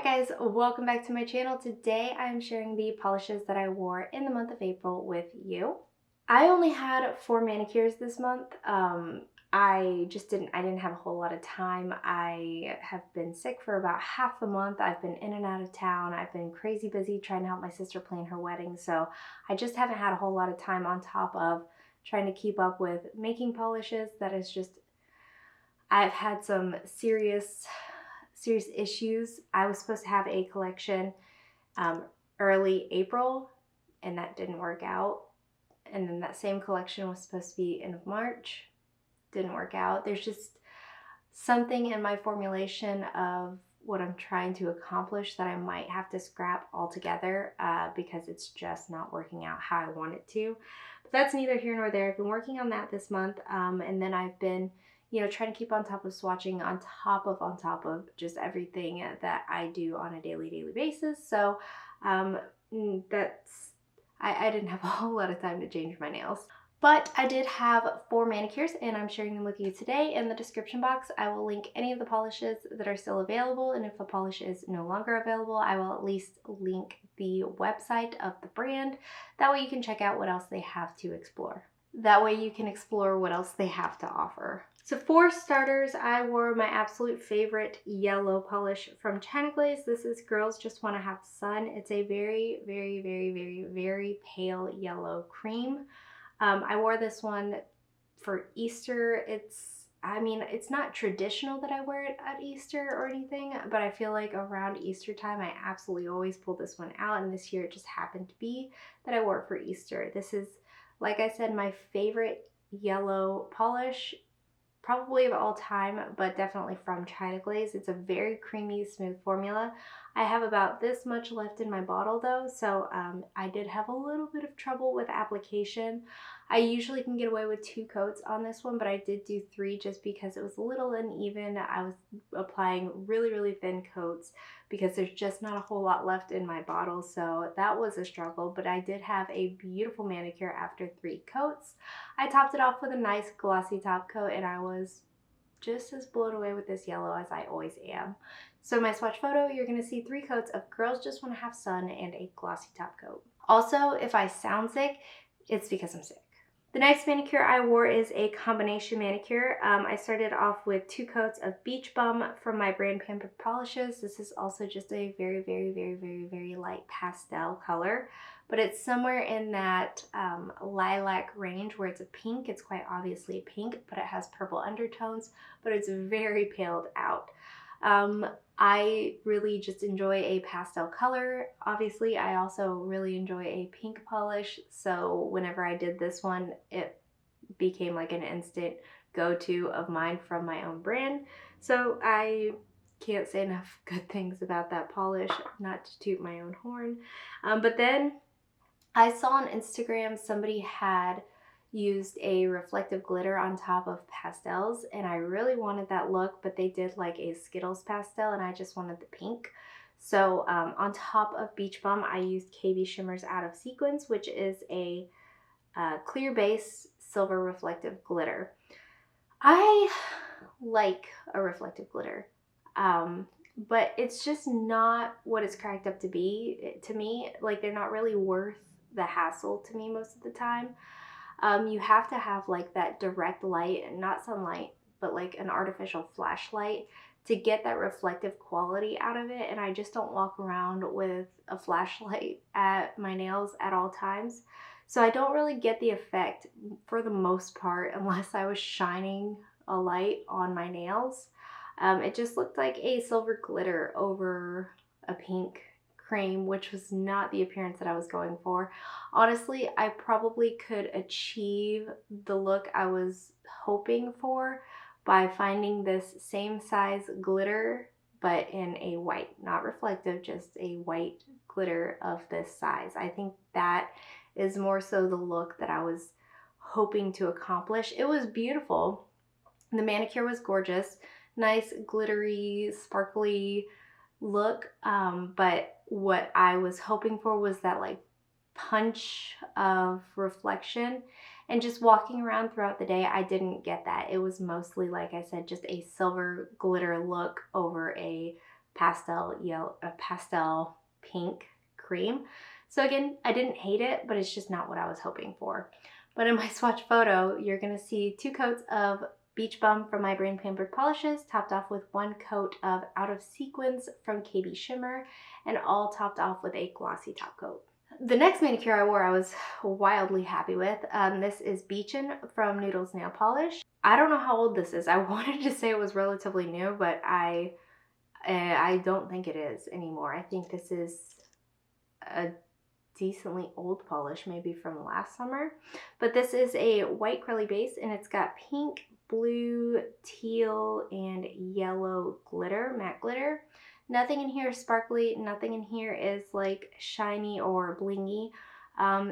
guys, welcome back to my channel. Today I'm sharing the polishes that I wore in the month of April with you. I only had 4 manicures this month. I didn't have a whole lot of time. I have been sick for about half the month. I've been in and out of town. I've been crazy busy trying to help my sister plan her wedding. So I just haven't had a whole lot of time on top of trying to keep up with making polishes. I've had some serious issues. I was supposed to have a collection early April, and that didn't work out. And then that same collection was supposed to be end of March. Didn't work out. There's just something in my formulation of what I'm trying to accomplish that I might have to scrap altogether because it's just not working out how I want it to. But that's neither here nor there. I've been working on that this month, and then I've been trying to keep on top of swatching on top of just everything that I do on a daily basis. So I didn't have a whole lot of time to change my nails. But I did have 4 manicures and I'm sharing them with you today. In the description box, I will link any of the polishes that are still available. And if the polish is no longer available, I will at least link the website of the brand. That way you can check out what else they have to explore. That way you can explore what else they have to offer. So for starters, I wore my absolute favorite yellow polish from Glaze. This is Girls Just Want to Have Sun. It's a very, very, very, very, very pale yellow cream. I wore this one for Easter. It's not traditional that I wear it at Easter or anything, but I feel like around Easter time, I absolutely always pull this one out. And this year it just happened to be that I wore it for Easter. This is, like I said, my favorite yellow polish, probably of all time, but definitely from Glaze. It's a very creamy, smooth formula. I have about this much left in my bottle though, so I did have a little bit of trouble with application. I usually can get away with 2 coats on this one, but I did do 3 just because it was a little uneven. I was applying really, really thin coats because there's just not a whole lot left in my bottle, so that was a struggle, but I did have a beautiful manicure after 3 coats. I topped it off with a nice glossy top coat, and I was just as blown away with this yellow as I always am. So my swatch photo, you're going to see 3 coats of Girls Just Want to Have Sun and a glossy top coat. Also, if I sound sick, it's because I'm sick. The next manicure I wore is a combination manicure. I started off with 2 coats of Beach Bum from my brand Pampered Polishes. This is also just a very, very, very, very, very light pastel color, but it's somewhere in that lilac range where it's a pink. It's quite obviously a pink, but it has purple undertones, but it's very paled out. I really just enjoy a pastel color. Obviously, I also really enjoy a pink polish, so whenever I did this one, it became like an instant go-to of mine from my own brand. So I can't say enough good things about that polish, not to toot my own horn. But then I saw on Instagram somebody had used a reflective glitter on top of pastels, and I really wanted that look, but they did like a Skittles pastel and I just wanted the pink. So on top of Beach Bum, I used KB Shimmers Out of Sequence, which is a clear base silver reflective glitter. I like a reflective glitter, but it's just not what it's cracked up to be to me. Like, they're not really worth the hassle to me most of the time. You have to have like that direct light, and not sunlight, but like an artificial flashlight to get that reflective quality out of it. And I just don't walk around with a flashlight at my nails at all times. So I don't really get the effect for the most part unless I was shining a light on my nails. It just looked like a silver glitter over a pink cream, which was not the appearance that I was going for. Honestly, I probably could achieve the look I was hoping for by finding this same size glitter, but in a white, not reflective, just a white glitter of this size. I think that is more so the look that I was hoping to accomplish. It was beautiful. The manicure was gorgeous, nice glittery, sparkly look, but what I was hoping for was that like punch of reflection, and just walking around throughout the day, I didn't get that. It was mostly, like I said, just a silver glitter look over a pastel yellow, pastel pink cream. So again, I didn't hate it, but it's just not what I was hoping for. But in my swatch photo, you're gonna see 2 coats of Beach Bum from my brand Pampered Polishes, topped off with 1 coat of Out of Sequence from KB Shimmer, and all topped off with a glossy top coat. The next manicure I wore I was wildly happy with. This is Beachin from Noodles Nail Polish. I don't know how old this is. I wanted to say it was relatively new, but I don't think it is anymore. I think this is a decently old polish, maybe from last summer. But this is a white curly base, and it's got pink, blue, teal, and yellow glitter, matte glitter. Nothing in here is sparkly, nothing in here is like shiny or blingy.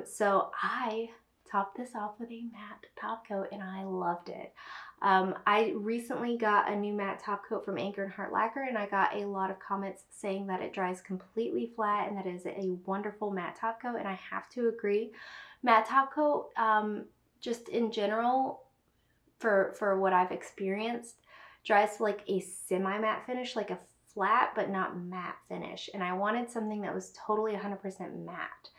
So I topped this off with a matte top coat, and I loved it. I recently got a new matte top coat from Anchor and Heart Lacquer, and I got a lot of comments saying that it dries completely flat and that it is a wonderful matte top coat, and I have to agree. Matte top coat, just in general, for what I've experienced, dries to like a semi-matte finish, like a flat but not matte finish, and I wanted something that was totally 100% matte.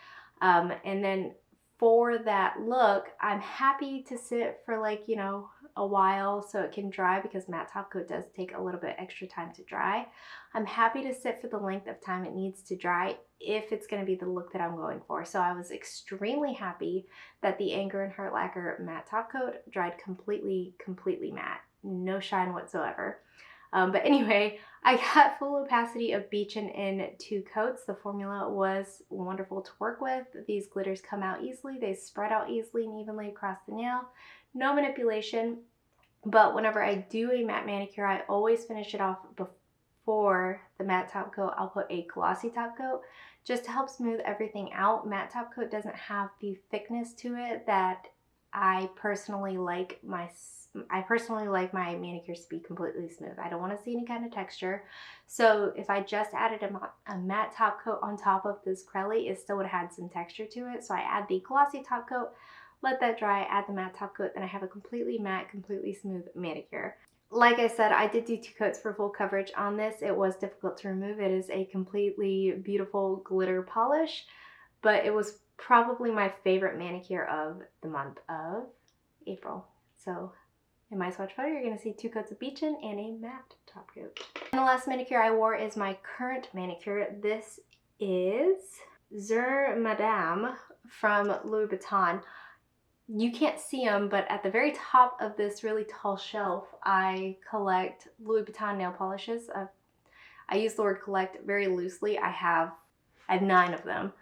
And then for that look, I'm happy to sit for like, you know, a while so it can dry, because matte top coat does take a little bit extra time to dry. I'm happy to sit for the length of time it needs to dry if it's going to be the look that I'm going for. So I was extremely happy that the Anchor and Heart Lacquer matte top coat dried completely matte. No shine whatsoever. But anyway, I got full opacity of Beachin in 2 coats. The formula was wonderful to work with. These glitters come out easily. They spread out easily and evenly across the nail. No manipulation. But whenever I do a matte manicure, I always finish it off before the matte top coat. I'll put a glossy top coat just to help smooth everything out. Matte top coat doesn't have the thickness to it that I personally like my manicures to be completely smooth. I don't want to see any kind of texture. So if I just added a matte top coat on top of this Crelly, it still would have had some texture to it. So I add the glossy top coat, let that dry, add the matte top coat, then I have a completely matte, completely smooth manicure. Like I said, I did do 2 coats for full coverage on this. It was difficult to remove. It is a completely beautiful glitter polish, but it was probably my favorite manicure of the month of April. So in my swatch photo, you're going to see 2 coats of Beachin and a matte top coat. And the last manicure I wore is my current manicure. This is Zur Madame from Louis Vuitton. You can't see them, but at the very top of this really tall shelf, I collect Louis Vuitton nail polishes. I use the word collect very loosely. I have 9 of them.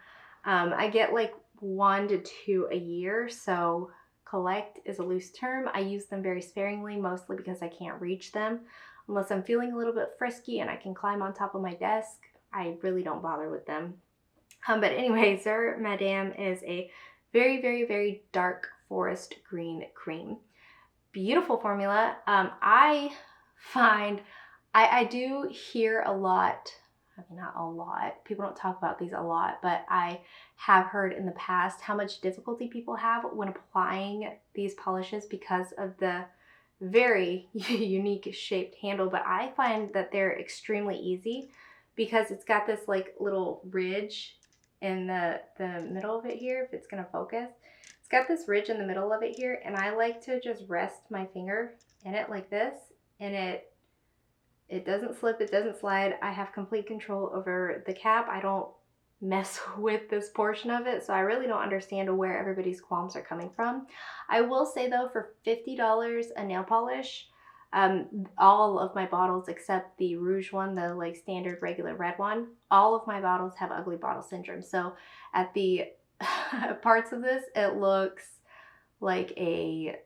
I get like 1 to 2 a year, so collect is a loose term. I use them very sparingly, mostly because I can't reach them. Unless I'm feeling a little bit frisky and I can climb on top of my desk, I really don't bother with them. But anyway, Zur Madame is a very dark forest green cream. Beautiful formula. I find I do hear a lot, I mean, not a lot, people don't talk about these a lot, but I have heard in the past how much difficulty people have when applying these polishes because of the very unique shaped handle. But I find that they're extremely easy because it's got this like little ridge in the middle of it here, if it's gonna focus. It's got this ridge in the middle of it here, and I like to just rest my finger in it like this, and it doesn't slip, it doesn't slide. I have complete control over the cap. I don't mess with this portion of it, so I really don't understand where everybody's qualms are coming from. I will say though, for $50 a nail polish, all of my bottles except the rouge one, the like standard regular red one, all of my bottles have ugly bottle syndrome. So at the parts of this, it looks like a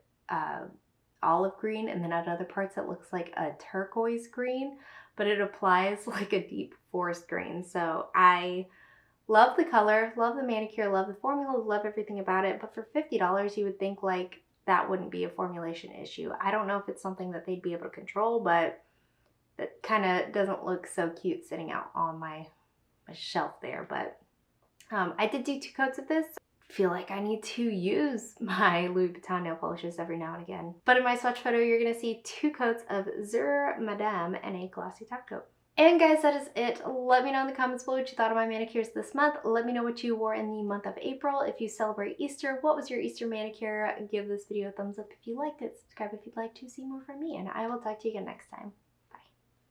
olive green, and then at other parts it looks like a turquoise green, but it applies like a deep forest green. So I love the color, love the manicure, love the formula, love everything about it, but for $50 you would think like that wouldn't be a formulation issue. I don't know if it's something that they'd be able to control, but that kind of doesn't look so cute sitting out on my shelf there. But I did do 2 coats of this. Feel like I need to use my Louis Vuitton nail polishes every now and again. But in my swatch photo, you're going to see 2 coats of Zur Madame and a glossy top coat. And guys, that is it. Let me know in the comments below what you thought of my manicures this month. Let me know what you wore in the month of April. If you celebrate Easter, what was your Easter manicure? Give this video a thumbs up if you liked it. Subscribe if you'd like to see more from me, and I will talk to you again next time.